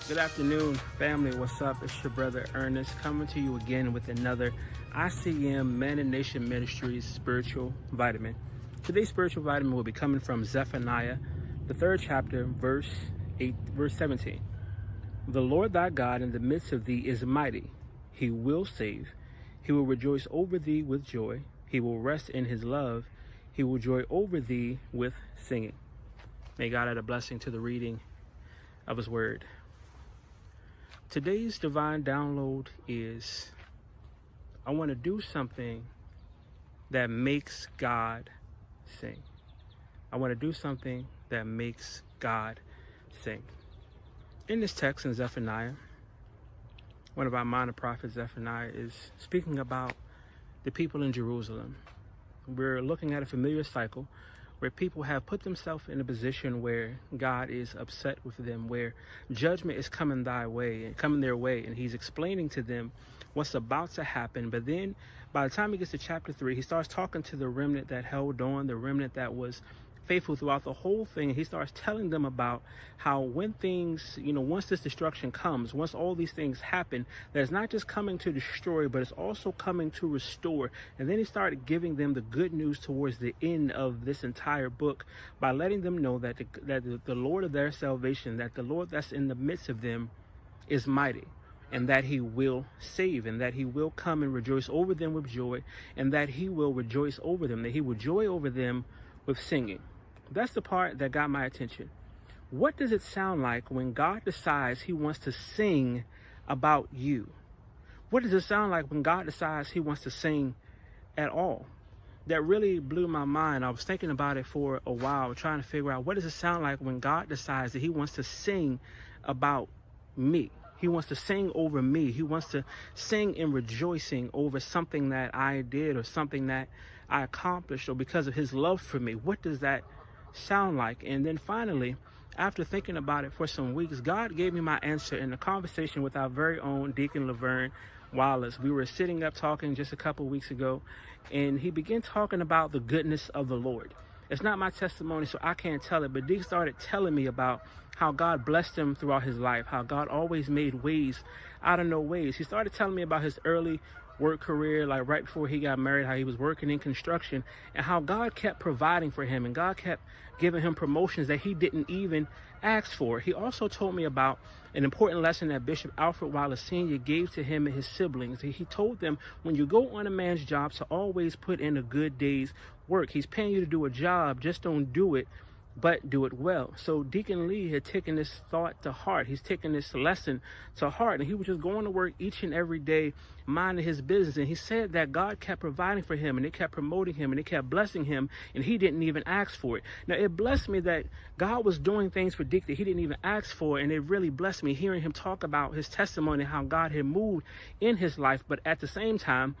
Good afternoon, family. What's up? It's your brother Ernest coming to you again with another ICM Manna Nation Ministries spiritual vitamin. Today's spiritual vitamin will be coming from Zephaniah, the 3rd chapter, verse 17. The Lord thy God in the midst of thee is mighty. He will save. He will rejoice over thee with joy. He will rest in his love. He will joy over thee with singing. May God add a blessing to the reading of his word. Today's divine download is, I want to do something that makes God sing. I want to do something that makes God sing. In this text in Zephaniah, one of our minor prophets, Zephaniah, is speaking about the people in Jerusalem. We're looking at a familiar cycle where people have put themselves in a position where God is upset with them, where judgment is coming their way, and he's explaining to them what's about to happen. But then by the time he gets to chapter 3, he starts talking to the remnant that held on, the remnant that was faithful throughout the whole thing. He starts telling them about how when things, once this destruction comes, once all these things happen, that it's not just coming to destroy, but it's also coming to restore. And then he started giving them the good news towards the end of this entire book by letting them know that the Lord of their salvation, that the Lord that's in the midst of them is mighty, and that he will save, and that he will come and rejoice over them with joy, and that he will rejoice over them, that he will joy over them with singing. That's the part that got my attention. What does it sound like when God decides he wants to sing about you? What does it sound like when God decides he wants to sing at all? That really blew my mind. I was thinking about it for a while, trying to figure out what does it sound like when God decides that he wants to sing about me. He wants to sing over me. He wants to sing in rejoicing over something that I did or something that I accomplished, or because of his love for me. What does that sound like? And then finally, after thinking about it for some weeks, God gave me my answer in a conversation with our very own Deacon Laverne Wallace. We were sitting up talking just a couple weeks ago, and he began talking about the goodness of the Lord. It's not my testimony, so I can't tell it, but Deacon started telling me about how God blessed him throughout his life, how God always made ways out of no ways. He started telling me about his early work career, like right before he got married, how he was working in construction, and how God kept providing for him, and God kept giving him promotions that he didn't even ask for. He also told me about an important lesson that Bishop Alfred Wallace Sr. gave to him and his siblings. He told them, when you go on a man's job, to always put in a good day's work. He's paying you to do a job, just don't do it, but do it well. So Deacon Lee had taken this thought to heart. He's taken this lesson to heart, and he was just going to work each and every day, minding his business. And he said that God kept providing for him, and it kept promoting him, and it kept blessing him, and he didn't even ask for it. Now, it blessed me that God was doing things for Dick that he didn't even ask for, and it really blessed me hearing him talk about his testimony, how God had moved in his life. But at the same time,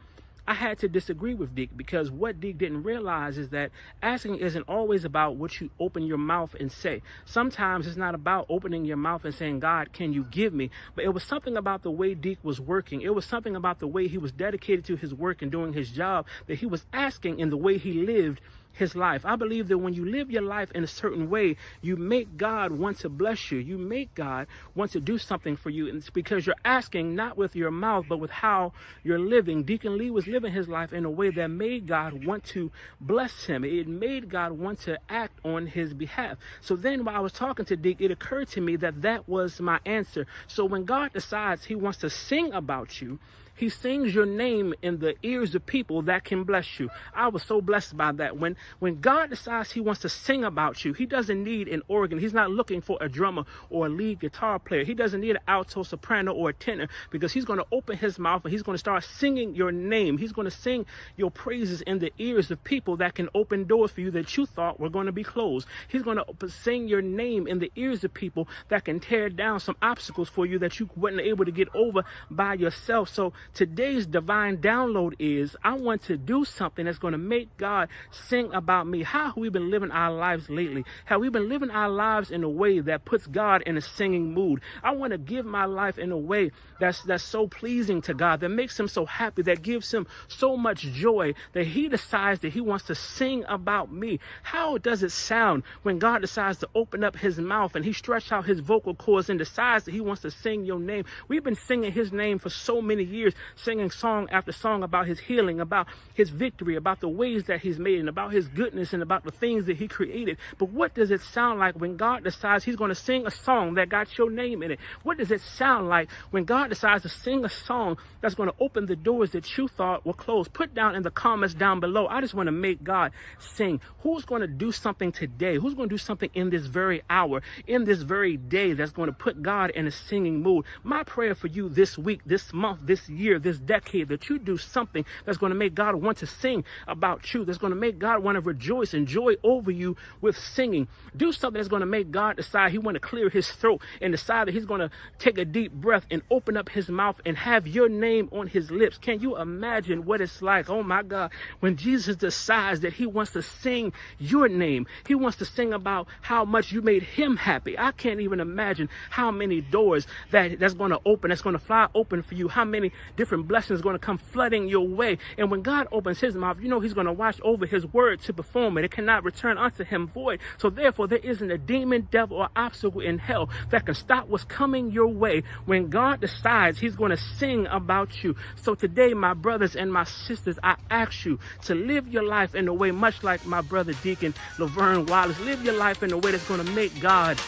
I had to disagree with Deke, because what Deke didn't realize is that asking isn't always about what you open your mouth and say. Sometimes it's not about opening your mouth and saying, God, can you give me? But it was something about the way Deke was working. It was something about the way he was dedicated to his work and doing his job, that he was asking in the way he lived his life. I believe that when you live your life in a certain way, you make God want to bless you. You make God want to do something for you. And it's because you're asking not with your mouth, but with how you're living. Deacon Lee was living his life in a way that made God want to bless him. It made God want to act on his behalf. So then while I was talking to Deke, it occurred to me that that was my answer. So when God decides he wants to sing about you, he sings your name in the ears of people that can bless you. I was so blessed by that. When God decides he wants to sing about you, he doesn't need an organ. He's not looking for a drummer or a lead guitar player. He doesn't need an alto, soprano, or a tenor, because he's going to open his mouth and he's going to start singing your name. He's going to sing your praises in the ears of people that can open doors for you that you thought were going to be closed. He's going to sing your name in the ears of people that can tear down some obstacles for you that you weren't able to get over by yourself. So today's divine download is I want to do something that's going to make God sing about me. How have we been living our lives lately? Have we been living our lives in a way that puts God in a singing mood? I want to give my life in a way that's so pleasing to God, that makes him so happy, that gives him so much joy that he decides that he wants to sing about me. How does it sound when God decides to open up his mouth and he stretches out his vocal cords and decides that he wants to sing your name? We've been singing his name for so many years, singing song after song about his healing, about his victory, about the ways that he's made, and about his goodness, and about the things that he created. But what does it sound like when God decides he's going to sing a song that got your name in it? What does it sound like when God decides to sing a song that's going to open the doors that you thought were closed? Put down in the comments down below. I just want to make God sing. Who's going to do something today? Who's going to do something in this very hour, in this very day, that's going to put God in a singing mood? My prayer for you this week, this month, this year, this decade, that you do something that's going to make God want to sing about you, that's going to make God want to rejoice and joy over you with singing. Do something that's going to make God decide he want to clear his throat and decide that he's going to take a deep breath and open up his mouth and have your name on his lips. Can you imagine what it's like, oh my God, when Jesus decides that he wants to sing your name? He wants to sing about how much you made him happy. I can't even imagine how many doors that's going to open, that's going to fly open for you, how many different blessings are going to come flooding your way. And when God opens his mouth, you know he's going to watch over his word to perform it. It cannot return unto him void. So therefore, there isn't a demon, devil, or obstacle in hell that can stop what's coming your way when God decides he's going to sing about you. So today, my brothers and my sisters, I ask you to live your life in a way much like my brother Deacon Laverne Wallace. Live your life in a way that's going to make God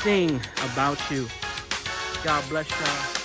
sing about you. God bless y'all.